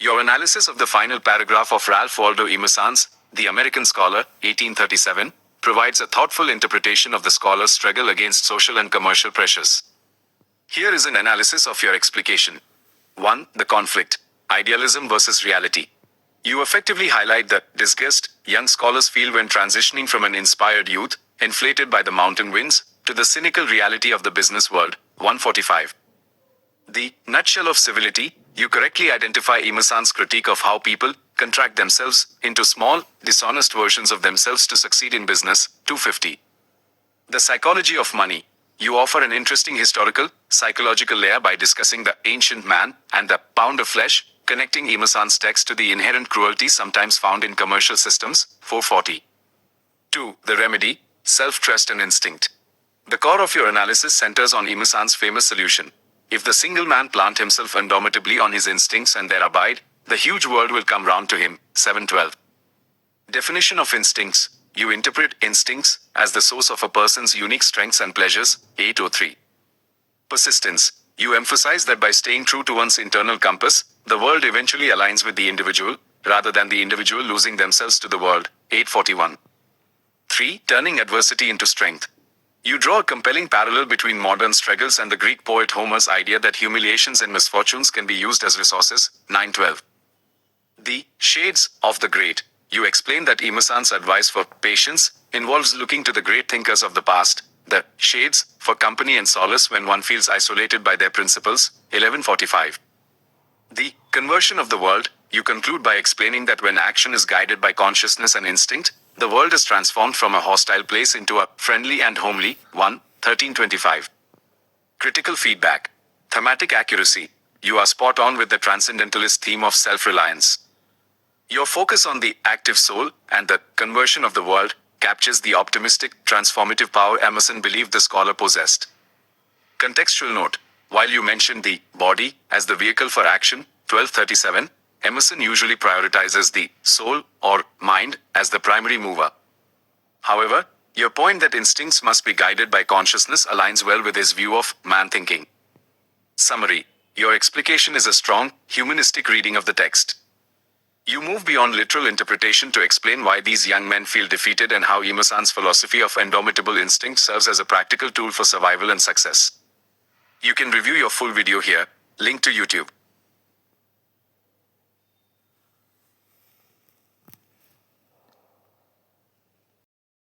Your analysis of the final paragraph of Ralph Waldo Emerson's The American Scholar, 1837, provides a thoughtful interpretation of the scholar's struggle against social and commercial pressures. Here is an analysis of your explication. 1. The conflict. Idealism versus reality. You effectively highlight the disgust young scholars feel when transitioning from an inspired youth, inflated by the mountain winds, to the cynical reality of the business world. 145. The nutshell of civility. You correctly identify Emerson's critique of how people contract themselves into small, dishonest versions of themselves to succeed in business. 250. The psychology of money. You offer an interesting historical, psychological layer by discussing the ancient man and the pound of flesh, connecting Emerson's text to the inherent cruelty sometimes found in commercial systems. 440. 2. The remedy, self-trust and instinct. The core of your analysis centers on Emerson's famous solution. If the single man plant himself indomitably on his instincts and there abide, the huge world will come round to him. 712. Definition of instincts. You interpret instincts as the source of a person's unique strengths and pleasures. 803. Persistence. You emphasize that by staying true to one's internal compass, the world eventually aligns with the individual, rather than the individual losing themselves to the world. 841. 3. Turning adversity into strength. You draw a compelling parallel between modern struggles and the Greek poet Homer's idea that humiliations and misfortunes can be used as resources. 912. The shades of the great. You explain that Emerson's advice for patience involves looking to the great thinkers of the past, the shades for company and solace when one feels isolated by their principles. 1145. The conversion of the world. You conclude by explaining that when action is guided by consciousness and instinct, the world is transformed from a hostile place into a friendly and homely one. 1325. Critical feedback. Thematic accuracy. You are spot on with the transcendentalist theme of self-reliance. Your focus on the active soul and the conversion of the world captures the optimistic, transformative power Emerson believed the scholar possessed. Contextual note. While you mention the body as the vehicle for action, 1237, Emerson usually prioritizes the soul or mind as the primary mover. However, your point that instincts must be guided by consciousness aligns well with his view of man thinking. Summary. Your explication is a strong, humanistic reading of the text. You move beyond literal interpretation to explain why these young men feel defeated and how Emerson's philosophy of indomitable instinct serves as a practical tool for survival and success. You can review your full video here, linked to YouTube.